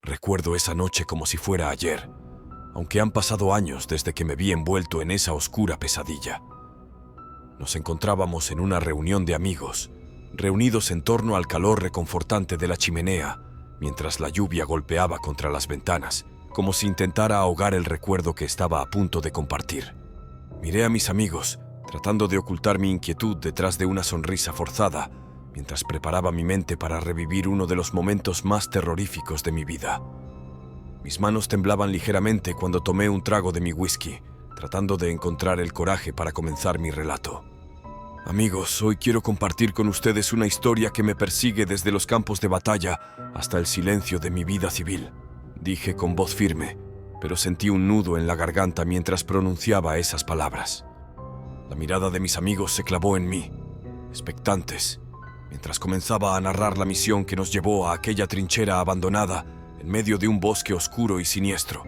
Recuerdo esa noche como si fuera ayer, aunque han pasado años desde que me vi envuelto en esa oscura pesadilla. Nos encontrábamos en una reunión de amigos, reunidos en torno al calor reconfortante de la chimenea, mientras la lluvia golpeaba contra las ventanas, como si intentara ahogar el recuerdo que estaba a punto de compartir. Miré a mis amigos, tratando de ocultar mi inquietud detrás de una sonrisa forzada, mientras preparaba mi mente para revivir uno de los momentos más terroríficos de mi vida. Mis manos temblaban ligeramente cuando tomé un trago de mi whisky, tratando de encontrar el coraje para comenzar mi relato. Amigos, hoy quiero compartir con ustedes una historia que me persigue desde los campos de batalla hasta el silencio de mi vida civil, dije con voz firme, pero sentí un nudo en la garganta mientras pronunciaba esas palabras. La mirada de mis amigos se clavó en mí, expectantes, mientras comenzaba a narrar la misión que nos llevó a aquella trinchera abandonada en medio de un bosque oscuro y siniestro.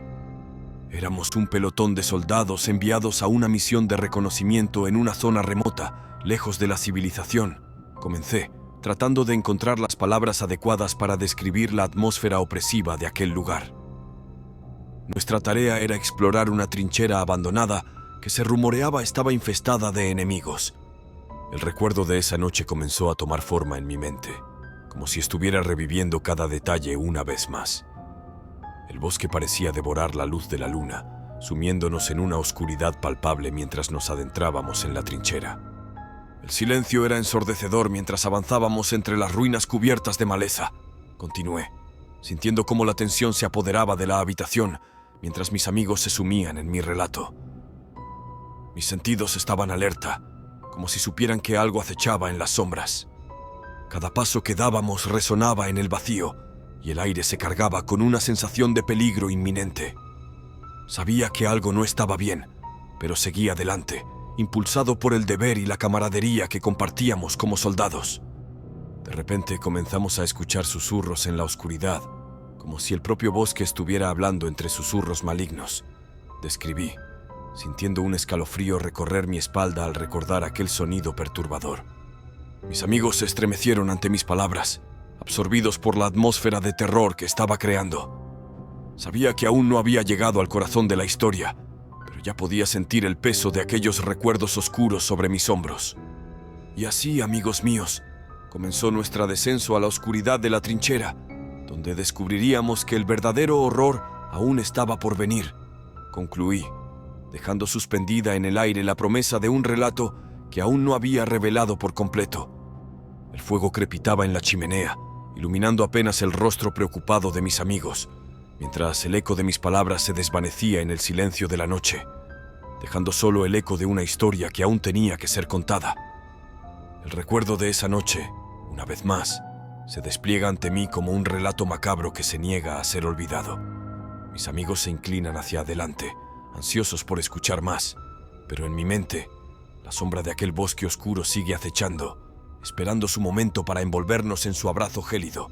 Éramos un pelotón de soldados enviados a una misión de reconocimiento en una zona remota, lejos de la civilización. Comencé, tratando de encontrar las palabras adecuadas para describir la atmósfera opresiva de aquel lugar. Nuestra tarea era explorar una trinchera abandonada que se rumoreaba estaba infestada de enemigos. El recuerdo de esa noche comenzó a tomar forma en mi mente, como si estuviera reviviendo cada detalle una vez más. El bosque parecía devorar la luz de la luna, sumiéndonos en una oscuridad palpable mientras nos adentrábamos en la trinchera. El silencio era ensordecedor mientras avanzábamos entre las ruinas cubiertas de maleza. Continué, sintiendo cómo la tensión se apoderaba de la habitación mientras mis amigos se sumían en mi relato. Mis sentidos estaban alerta, como si supieran que algo acechaba en las sombras. Cada paso que dábamos resonaba en el vacío, y el aire se cargaba con una sensación de peligro inminente. Sabía que algo no estaba bien, pero seguía adelante, impulsado por el deber y la camaradería que compartíamos como soldados. De repente comenzamos a escuchar susurros en la oscuridad, como si el propio bosque estuviera hablando entre susurros malignos. Describí, sintiendo un escalofrío recorrer mi espalda al recordar aquel sonido perturbador. Mis amigos se estremecieron ante mis palabras, absorbidos por la atmósfera de terror que estaba creando. Sabía que aún no había llegado al corazón de la historia, pero ya podía sentir el peso de aquellos recuerdos oscuros sobre mis hombros. Y así, amigos míos, comenzó nuestro descenso a la oscuridad de la trinchera, donde descubriríamos que el verdadero horror aún estaba por venir, concluí, dejando suspendida en el aire la promesa de un relato que aún no había revelado por completo. El fuego crepitaba en la chimenea, iluminando apenas el rostro preocupado de mis amigos, mientras el eco de mis palabras se desvanecía en el silencio de la noche, dejando solo el eco de una historia que aún tenía que ser contada. El recuerdo de esa noche, una vez más, se despliega ante mí como un relato macabro que se niega a ser olvidado. Mis amigos se inclinan hacia adelante, ansiosos por escuchar más, pero en mi mente, la sombra de aquel bosque oscuro sigue acechando, esperando su momento para envolvernos en su abrazo gélido.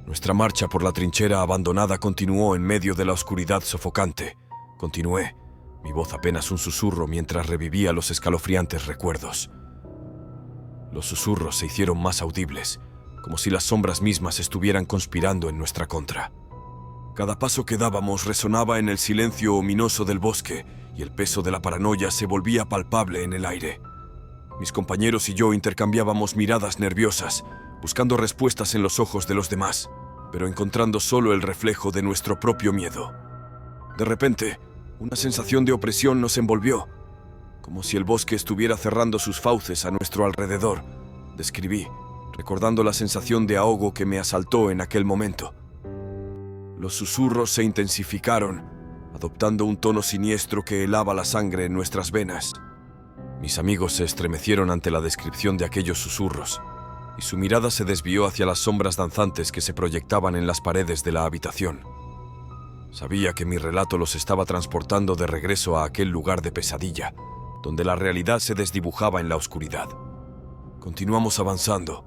Nuestra marcha por la trinchera abandonada continuó en medio de la oscuridad sofocante. Continué, mi voz apenas un susurro mientras revivía los escalofriantes recuerdos. Los susurros se hicieron más audibles, como si las sombras mismas estuvieran conspirando en nuestra contra. Cada paso que dábamos resonaba en el silencio ominoso del bosque y el peso de la paranoia se volvía palpable en el aire. Mis compañeros y yo intercambiábamos miradas nerviosas, buscando respuestas en los ojos de los demás, pero encontrando solo el reflejo de nuestro propio miedo. De repente, una sensación de opresión nos envolvió, como si el bosque estuviera cerrando sus fauces a nuestro alrededor, describí, recordando la sensación de ahogo que me asaltó en aquel momento. Los susurros se intensificaron, adoptando un tono siniestro que helaba la sangre en nuestras venas. Mis amigos se estremecieron ante la descripción de aquellos susurros, y su mirada se desvió hacia las sombras danzantes que se proyectaban en las paredes de la habitación. Sabía que mi relato los estaba transportando de regreso a aquel lugar de pesadilla, donde la realidad se desdibujaba en la oscuridad. Continuamos avanzando,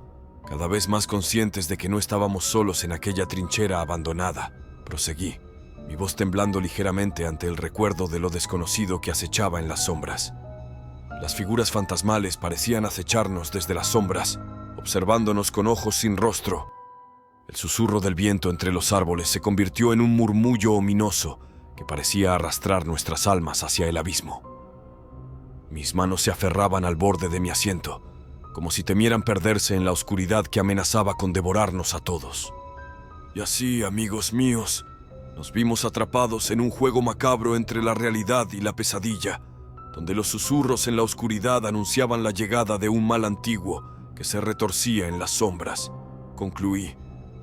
cada vez más conscientes de que no estábamos solos en aquella trinchera abandonada. Proseguí, mi voz temblando ligeramente ante el recuerdo de lo desconocido que acechaba en las sombras. Las figuras fantasmales parecían acecharnos desde las sombras, observándonos con ojos sin rostro. El susurro del viento entre los árboles se convirtió en un murmullo ominoso que parecía arrastrar nuestras almas hacia el abismo. Mis manos se aferraban al borde de mi asiento, como si temieran perderse en la oscuridad que amenazaba con devorarnos a todos. Y así, amigos míos, nos vimos atrapados en un juego macabro entre la realidad y la pesadilla, donde los susurros en la oscuridad anunciaban la llegada de un mal antiguo que se retorcía en las sombras. Concluí,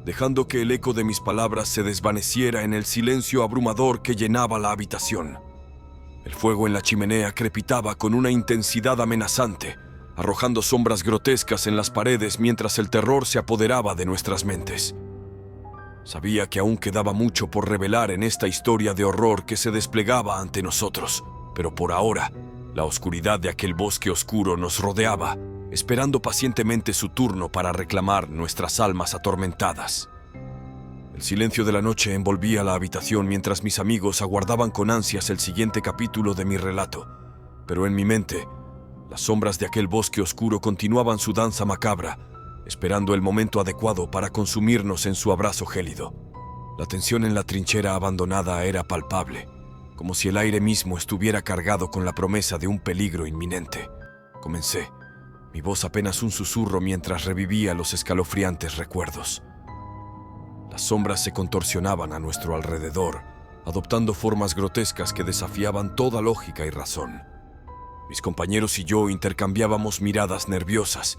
dejando que el eco de mis palabras se desvaneciera en el silencio abrumador que llenaba la habitación. El fuego en la chimenea crepitaba con una intensidad amenazante, arrojando sombras grotescas en las paredes mientras el terror se apoderaba de nuestras mentes. Sabía que aún quedaba mucho por revelar en esta historia de horror que se desplegaba ante nosotros, pero por ahora, la oscuridad de aquel bosque oscuro nos rodeaba, esperando pacientemente su turno para reclamar nuestras almas atormentadas. El silencio de la noche envolvía la habitación mientras mis amigos aguardaban con ansias el siguiente capítulo de mi relato, pero en mi mente, las sombras de aquel bosque oscuro continuaban su danza macabra, esperando el momento adecuado para consumirnos en su abrazo gélido. La tensión en la trinchera abandonada era palpable, como si el aire mismo estuviera cargado con la promesa de un peligro inminente. Comencé, mi voz apenas un susurro mientras revivía los escalofriantes recuerdos. Las sombras se contorsionaban a nuestro alrededor, adoptando formas grotescas que desafiaban toda lógica y razón. Mis compañeros y yo intercambiábamos miradas nerviosas,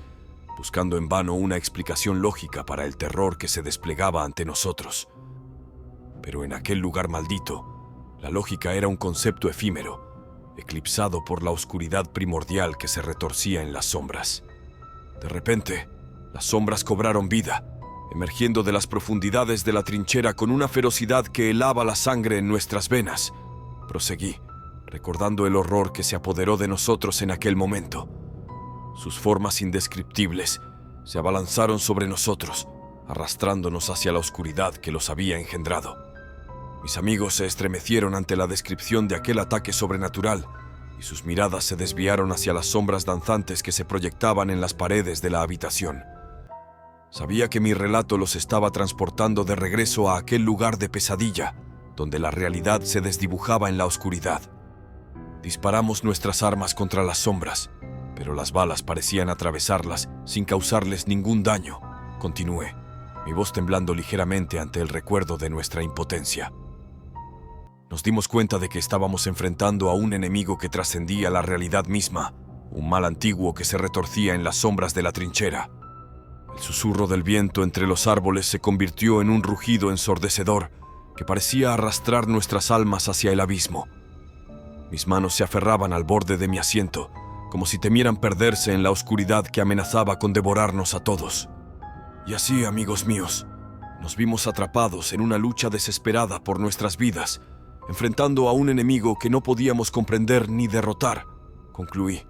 buscando en vano una explicación lógica para el terror que se desplegaba ante nosotros. Pero en aquel lugar maldito, la lógica era un concepto efímero, eclipsado por la oscuridad primordial que se retorcía en las sombras. De repente, las sombras cobraron vida, emergiendo de las profundidades de la trinchera con una ferocidad que helaba la sangre en nuestras venas. Proseguí, recordando el horror que se apoderó de nosotros en aquel momento. Sus formas indescriptibles se abalanzaron sobre nosotros, arrastrándonos hacia la oscuridad que los había engendrado. Mis amigos se estremecieron ante la descripción de aquel ataque sobrenatural, y sus miradas se desviaron hacia las sombras danzantes que se proyectaban en las paredes de la habitación. Sabía que mi relato los estaba transportando de regreso a aquel lugar de pesadilla, donde la realidad se desdibujaba en la oscuridad. Disparamos nuestras armas contra las sombras, pero las balas parecían atravesarlas sin causarles ningún daño. Continué, mi voz temblando ligeramente ante el recuerdo de nuestra impotencia. Nos dimos cuenta de que estábamos enfrentando a un enemigo que trascendía la realidad misma, un mal antiguo que se retorcía en las sombras de la trinchera. El susurro del viento entre los árboles se convirtió en un rugido ensordecedor que parecía arrastrar nuestras almas hacia el abismo. Mis manos se aferraban al borde de mi asiento, como si temieran perderse en la oscuridad que amenazaba con devorarnos a todos. Y así, amigos míos, nos vimos atrapados en una lucha desesperada por nuestras vidas, enfrentando a un enemigo que no podíamos comprender ni derrotar, concluí,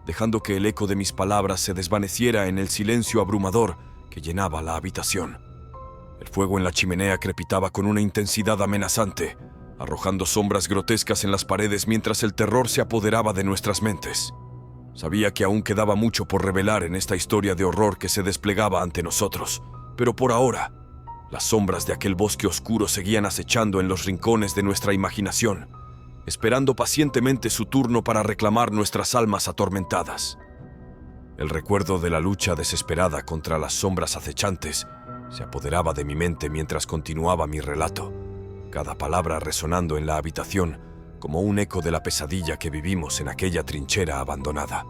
dejando que el eco de mis palabras se desvaneciera en el silencio abrumador que llenaba la habitación. El fuego en la chimenea crepitaba con una intensidad amenazante, arrojando sombras grotescas en las paredes mientras el terror se apoderaba de nuestras mentes. Sabía que aún quedaba mucho por revelar en esta historia de horror que se desplegaba ante nosotros, pero por ahora, las sombras de aquel bosque oscuro seguían acechando en los rincones de nuestra imaginación, esperando pacientemente su turno para reclamar nuestras almas atormentadas. El recuerdo de la lucha desesperada contra las sombras acechantes se apoderaba de mi mente mientras continuaba mi relato, cada palabra resonando en la habitación como un eco de la pesadilla que vivimos en aquella trinchera abandonada.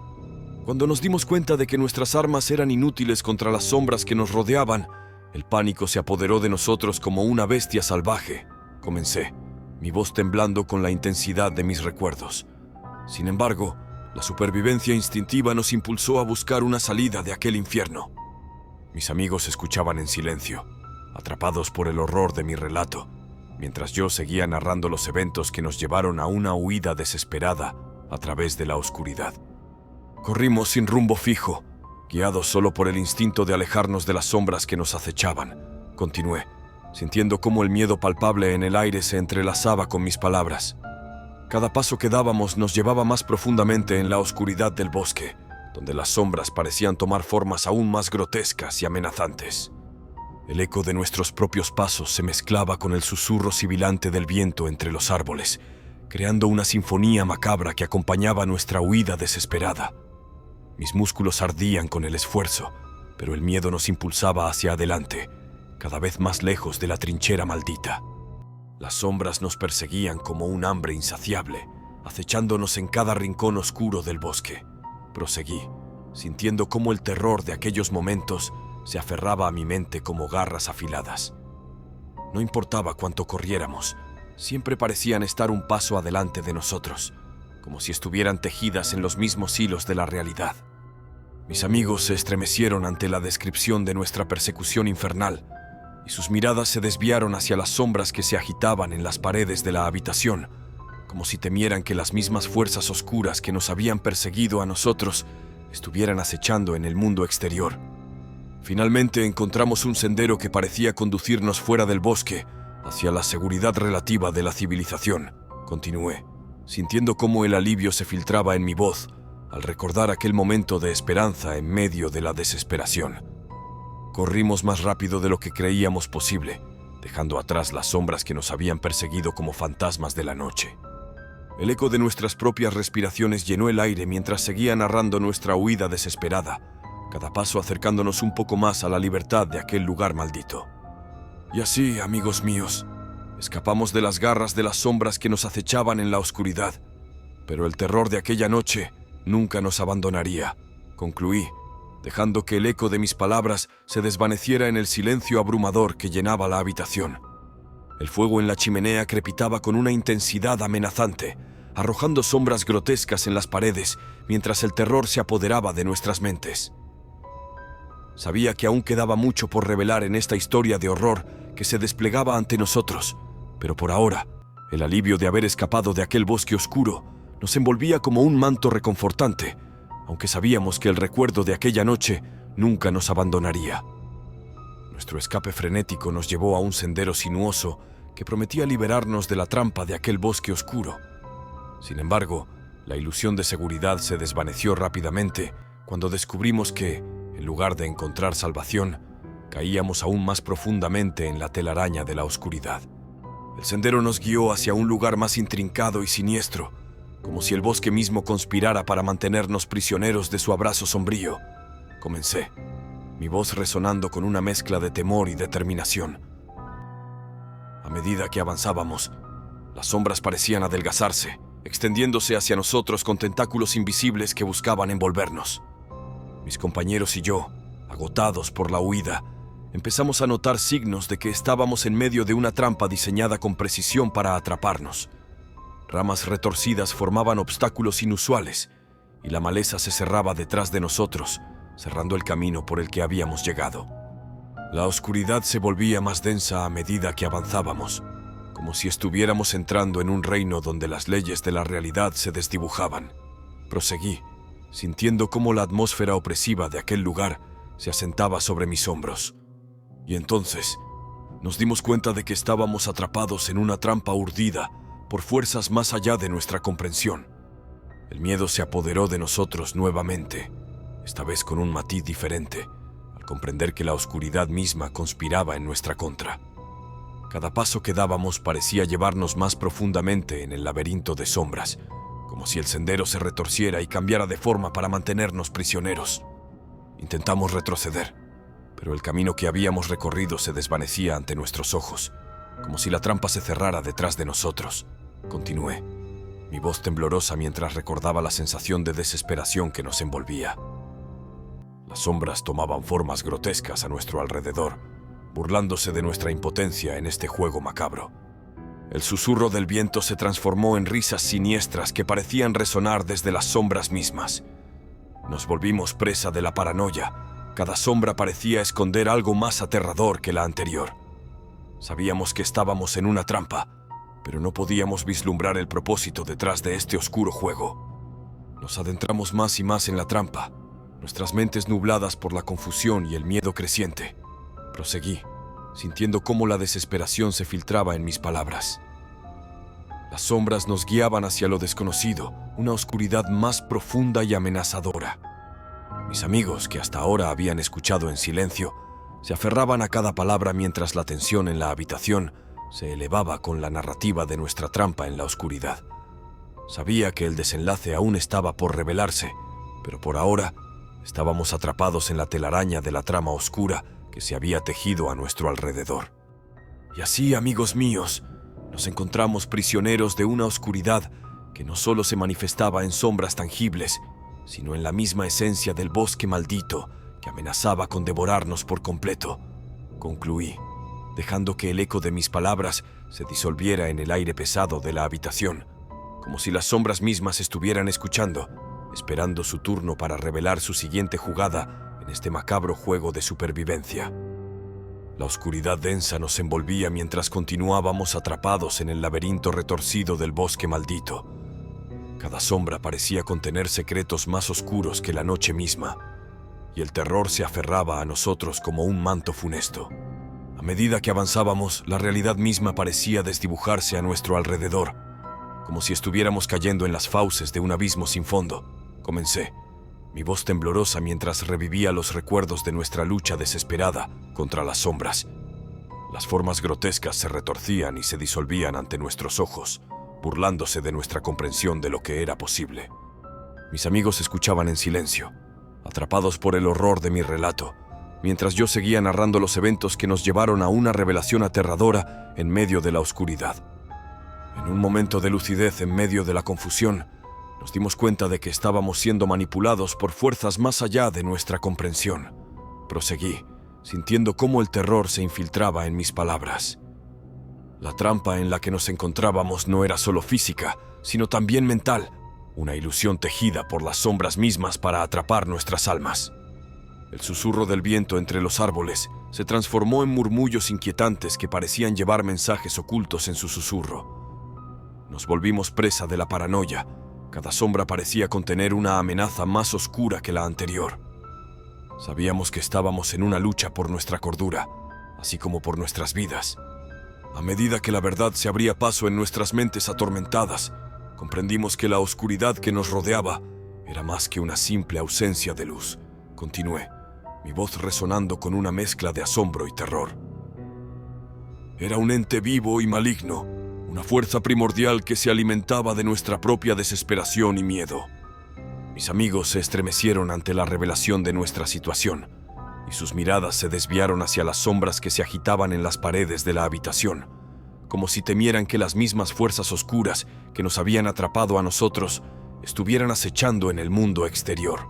Cuando nos dimos cuenta de que nuestras armas eran inútiles contra las sombras que nos rodeaban, el pánico se apoderó de nosotros como una bestia salvaje. Comencé, mi voz temblando con la intensidad de mis recuerdos. Sin embargo, la supervivencia instintiva nos impulsó a buscar una salida de aquel infierno. Mis amigos escuchaban en silencio, atrapados por el horror de mi relato, mientras yo seguía narrando los eventos que nos llevaron a una huida desesperada a través de la oscuridad. Corrimos sin rumbo fijo, guiados solo por el instinto de alejarnos de las sombras que nos acechaban. Continué, sintiendo cómo el miedo palpable en el aire se entrelazaba con mis palabras. Cada paso que dábamos nos llevaba más profundamente en la oscuridad del bosque, donde las sombras parecían tomar formas aún más grotescas y amenazantes. El eco de nuestros propios pasos se mezclaba con el susurro sibilante del viento entre los árboles, creando una sinfonía macabra que acompañaba nuestra huida desesperada. Mis músculos ardían con el esfuerzo, pero el miedo nos impulsaba hacia adelante, cada vez más lejos de la trinchera maldita. Las sombras nos perseguían como un hambre insaciable, acechándonos en cada rincón oscuro del bosque. Proseguí, sintiendo cómo el terror de aquellos momentos se aferraba a mi mente como garras afiladas. No importaba cuánto corriéramos, siempre parecían estar un paso adelante de nosotros, como si estuvieran tejidas en los mismos hilos de la realidad. Mis amigos se estremecieron ante la descripción de nuestra persecución infernal, y sus miradas se desviaron hacia las sombras que se agitaban en las paredes de la habitación, como si temieran que las mismas fuerzas oscuras que nos habían perseguido a nosotros estuvieran acechando en el mundo exterior. Finalmente encontramos un sendero que parecía conducirnos fuera del bosque, hacia la seguridad relativa de la civilización. Continué, sintiendo cómo el alivio se filtraba en mi voz al recordar aquel momento de esperanza en medio de la desesperación. Corrimos más rápido de lo que creíamos posible, dejando atrás las sombras que nos habían perseguido como fantasmas de la noche. El eco de nuestras propias respiraciones llenó el aire mientras seguía narrando nuestra huida desesperada, cada paso acercándonos un poco más a la libertad de aquel lugar maldito. Y así, amigos míos, escapamos de las garras de las sombras que nos acechaban en la oscuridad, pero el terror de aquella noche nunca nos abandonaría, concluí, dejando que el eco de mis palabras se desvaneciera en el silencio abrumador que llenaba la habitación. El fuego en la chimenea crepitaba con una intensidad amenazante, arrojando sombras grotescas en las paredes mientras el terror se apoderaba de nuestras mentes. Sabía que aún quedaba mucho por revelar en esta historia de horror que se desplegaba ante nosotros, pero por ahora, el alivio de haber escapado de aquel bosque oscuro nos envolvía como un manto reconfortante, aunque sabíamos que el recuerdo de aquella noche nunca nos abandonaría. Nuestro escape frenético nos llevó a un sendero sinuoso que prometía liberarnos de la trampa de aquel bosque oscuro. Sin embargo, la ilusión de seguridad se desvaneció rápidamente cuando descubrimos que, en lugar de encontrar salvación, caíamos aún más profundamente en la telaraña de la oscuridad. El sendero nos guió hacia un lugar más intrincado y siniestro, como si el bosque mismo conspirara para mantenernos prisioneros de su abrazo sombrío. Comencé, mi voz resonando con una mezcla de temor y determinación. A medida que avanzábamos, las sombras parecían adelgazarse, extendiéndose hacia nosotros con tentáculos invisibles que buscaban envolvernos. Mis compañeros y yo, agotados por la huida, empezamos a notar signos de que estábamos en medio de una trampa diseñada con precisión para atraparnos. Ramas retorcidas formaban obstáculos inusuales, y la maleza se cerraba detrás de nosotros, cerrando el camino por el que habíamos llegado. La oscuridad se volvía más densa a medida que avanzábamos, como si estuviéramos entrando en un reino donde las leyes de la realidad se desdibujaban. Proseguí, sintiendo cómo la atmósfera opresiva de aquel lugar se asentaba sobre mis hombros. Y entonces nos dimos cuenta de que estábamos atrapados en una trampa urdida por fuerzas más allá de nuestra comprensión. El miedo se apoderó de nosotros nuevamente, esta vez con un matiz diferente, al comprender que la oscuridad misma conspiraba en nuestra contra. Cada paso que dábamos parecía llevarnos más profundamente en el laberinto de sombras, como si el sendero se retorciera y cambiara de forma para mantenernos prisioneros. Intentamos retroceder, pero el camino que habíamos recorrido se desvanecía ante nuestros ojos, como si la trampa se cerrara detrás de nosotros. Continué, mi voz temblorosa mientras recordaba la sensación de desesperación que nos envolvía. Las sombras tomaban formas grotescas a nuestro alrededor, burlándose de nuestra impotencia en este juego macabro. El susurro del viento se transformó en risas siniestras que parecían resonar desde las sombras mismas. Nos volvimos presa de la paranoia. Cada sombra parecía esconder algo más aterrador que la anterior. Sabíamos que estábamos en una trampa, pero no podíamos vislumbrar el propósito detrás de este oscuro juego. Nos adentramos más y más en la trampa, nuestras mentes nubladas por la confusión y el miedo creciente. Proseguí, sintiendo cómo la desesperación se filtraba en mis palabras. Las sombras nos guiaban hacia lo desconocido, una oscuridad más profunda y amenazadora. Mis amigos, que hasta ahora habían escuchado en silencio, Se aferraban a cada palabra mientras la tensión en la habitación se elevaba con la narrativa de nuestra trampa en la oscuridad. Sabía que el desenlace aún estaba por revelarse, pero por ahora estábamos atrapados en la telaraña de la trama oscura que se había tejido a nuestro alrededor. Y así, amigos míos, nos encontramos prisioneros de una oscuridad que no solo se manifestaba en sombras tangibles, sino en la misma esencia del bosque maldito que amenazaba con devorarnos por completo. Concluí, dejando que el eco de mis palabras se disolviera en el aire pesado de la habitación, como si las sombras mismas estuvieran escuchando, esperando su turno para revelar su siguiente jugada en este macabro juego de supervivencia. La oscuridad densa nos envolvía mientras continuábamos atrapados en el laberinto retorcido del bosque maldito. Cada sombra parecía contener secretos más oscuros que la noche misma, y el terror se aferraba a nosotros como un manto funesto. A medida que avanzábamos, la realidad misma parecía desdibujarse a nuestro alrededor, como si estuviéramos cayendo en las fauces de un abismo sin fondo. Comencé, mi voz temblorosa mientras revivía los recuerdos de nuestra lucha desesperada contra las sombras. Las formas grotescas se retorcían y se disolvían ante nuestros ojos, burlándose de nuestra comprensión de lo que era posible. Mis amigos escuchaban en silencio, atrapados por el horror de mi relato, mientras yo seguía narrando los eventos que nos llevaron a una revelación aterradora en medio de la oscuridad. En un momento de lucidez en medio de la confusión, nos dimos cuenta de que estábamos siendo manipulados por fuerzas más allá de nuestra comprensión. Proseguí, sintiendo cómo el terror se infiltraba en mis palabras. La trampa en la que nos encontrábamos no era solo física, sino también mental, una ilusión tejida por las sombras mismas para atrapar nuestras almas. El susurro del viento entre los árboles se transformó en murmullos inquietantes que parecían llevar mensajes ocultos en su susurro. Nos volvimos presa de la paranoia. Cada sombra parecía contener una amenaza más oscura que la anterior. Sabíamos que estábamos en una lucha por nuestra cordura, así como por nuestras vidas. A medida que la verdad se abría paso en nuestras mentes atormentadas, comprendimos que la oscuridad que nos rodeaba era más que una simple ausencia de luz. Continué, mi voz resonando con una mezcla de asombro y terror. Era un ente vivo y maligno, una fuerza primordial que se alimentaba de nuestra propia desesperación y miedo. Mis amigos se estremecieron ante la revelación de nuestra situación, y sus miradas se desviaron hacia las sombras que se agitaban en las paredes de la habitación, como si temieran que las mismas fuerzas oscuras que nos habían atrapado a nosotros estuvieran acechando en el mundo exterior.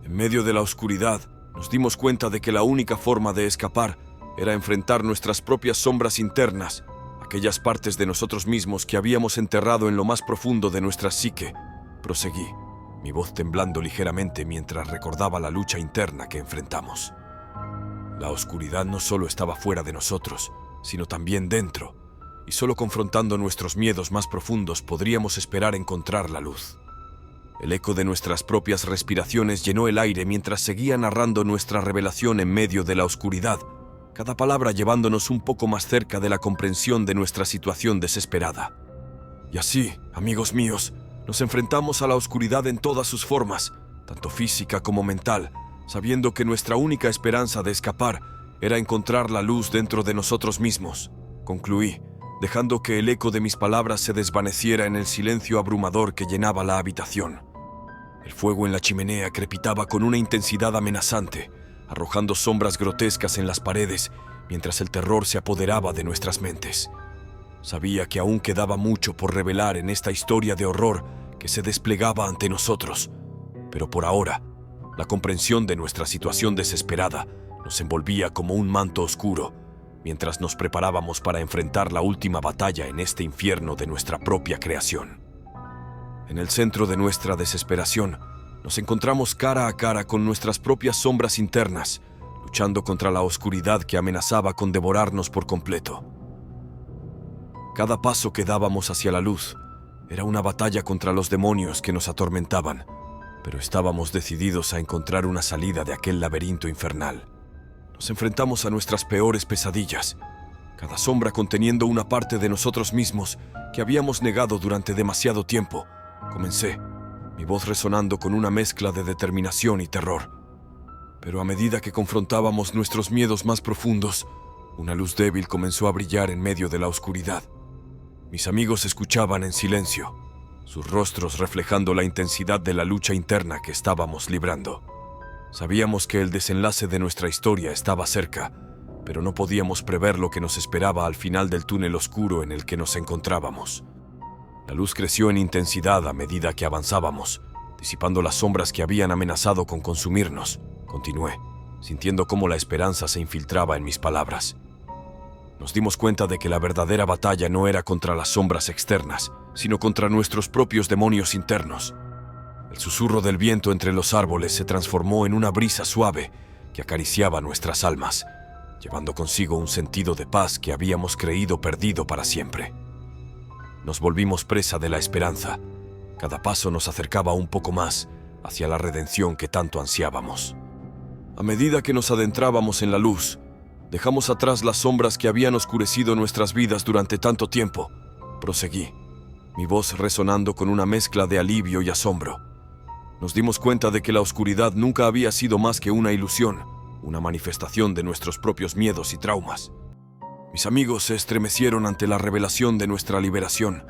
En medio de la oscuridad, nos dimos cuenta de que la única forma de escapar era enfrentar nuestras propias sombras internas, aquellas partes de nosotros mismos que habíamos enterrado en lo más profundo de nuestra psique. Proseguí, mi voz temblando ligeramente mientras recordaba la lucha interna que enfrentamos. La oscuridad no solo estaba fuera de nosotros, sino también dentro, y solo confrontando nuestros miedos más profundos podríamos esperar encontrar la luz. El eco de nuestras propias respiraciones llenó el aire mientras seguía narrando nuestra revelación en medio de la oscuridad, cada palabra llevándonos un poco más cerca de la comprensión de nuestra situación desesperada. Y así, amigos míos, nos enfrentamos a la oscuridad en todas sus formas, tanto física como mental, sabiendo que nuestra única esperanza de escapar era encontrar la luz dentro de nosotros mismos. Concluí, dejando que el eco de mis palabras se desvaneciera en el silencio abrumador que llenaba la habitación. El fuego en la chimenea crepitaba con una intensidad amenazante, arrojando sombras grotescas en las paredes, mientras el terror se apoderaba de nuestras mentes. Sabía que aún quedaba mucho por revelar en esta historia de horror que se desplegaba ante nosotros, pero por ahora, la comprensión de nuestra situación desesperada nos envolvía como un manto oscuro, mientras nos preparábamos para enfrentar la última batalla en este infierno de nuestra propia creación. En el centro de nuestra desesperación, nos encontramos cara a cara con nuestras propias sombras internas, luchando contra la oscuridad que amenazaba con devorarnos por completo. Cada paso que dábamos hacia la luz era una batalla contra los demonios que nos atormentaban, pero estábamos decididos a encontrar una salida de aquel laberinto infernal. Nos enfrentamos a nuestras peores pesadillas, cada sombra conteniendo una parte de nosotros mismos que habíamos negado durante demasiado tiempo. Comencé, mi voz resonando con una mezcla de determinación y terror. Pero a medida que confrontábamos nuestros miedos más profundos, una luz débil comenzó a brillar en medio de la oscuridad. Mis amigos escuchaban en silencio, sus rostros reflejando la intensidad de la lucha interna que estábamos librando. Sabíamos que el desenlace de nuestra historia estaba cerca, pero no podíamos prever lo que nos esperaba al final del túnel oscuro en el que nos encontrábamos. La luz creció en intensidad a medida que avanzábamos, disipando las sombras que habían amenazado con consumirnos. Continué, sintiendo cómo la esperanza se infiltraba en mis palabras. Nos dimos cuenta de que la verdadera batalla no era contra las sombras externas, sino contra nuestros propios demonios internos. El susurro del viento entre los árboles se transformó en una brisa suave que acariciaba nuestras almas, llevando consigo un sentido de paz que habíamos creído perdido para siempre. Nos volvimos presa de la esperanza. Cada paso nos acercaba un poco más hacia la redención que tanto ansiábamos. A medida que nos adentrábamos en la luz, dejamos atrás las sombras que habían oscurecido nuestras vidas durante tanto tiempo. Proseguí, mi voz resonando con una mezcla de alivio y asombro. Nos dimos cuenta de que la oscuridad nunca había sido más que una ilusión, una manifestación de nuestros propios miedos y traumas. Mis amigos se estremecieron ante la revelación de nuestra liberación,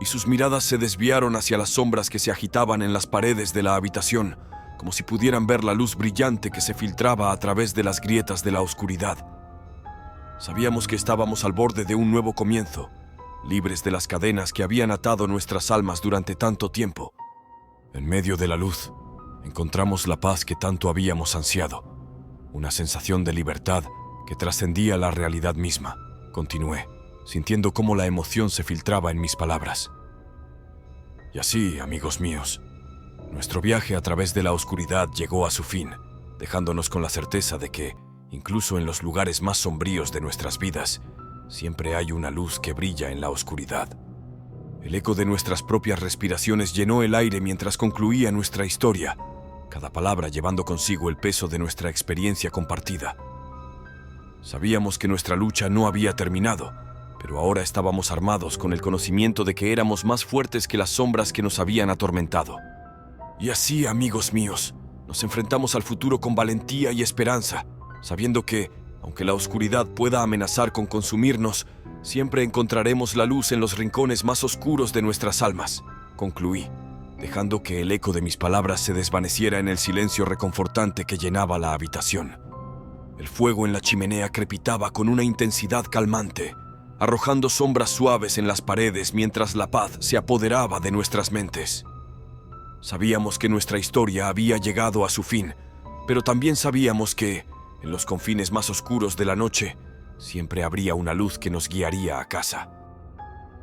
y sus miradas se desviaron hacia las sombras que se agitaban en las paredes de la habitación, como si pudieran ver la luz brillante que se filtraba a través de las grietas de la oscuridad. Sabíamos que estábamos al borde de un nuevo comienzo, libres de las cadenas que habían atado nuestras almas durante tanto tiempo. En medio de la luz, encontramos la paz que tanto habíamos ansiado, una sensación de libertad que trascendía la realidad misma. Continué, sintiendo cómo la emoción se filtraba en mis palabras. Y así, amigos míos, nuestro viaje a través de la oscuridad llegó a su fin, dejándonos con la certeza de que, incluso en los lugares más sombríos de nuestras vidas, siempre hay una luz que brilla en la oscuridad. El eco de nuestras propias respiraciones llenó el aire mientras concluía nuestra historia, cada palabra llevando consigo el peso de nuestra experiencia compartida. Sabíamos que nuestra lucha no había terminado, pero ahora estábamos armados con el conocimiento de que éramos más fuertes que las sombras que nos habían atormentado. Y así, amigos míos, nos enfrentamos al futuro con valentía y esperanza, sabiendo que, aunque la oscuridad pueda amenazar con consumirnos, siempre encontraremos la luz en los rincones más oscuros de nuestras almas, concluí, dejando que el eco de mis palabras se desvaneciera en el silencio reconfortante que llenaba la habitación. El fuego en la chimenea crepitaba con una intensidad calmante, arrojando sombras suaves en las paredes mientras la paz se apoderaba de nuestras mentes. Sabíamos que nuestra historia había llegado a su fin, pero también sabíamos que, en los confines más oscuros de la noche, siempre habría una luz que nos guiaría a casa.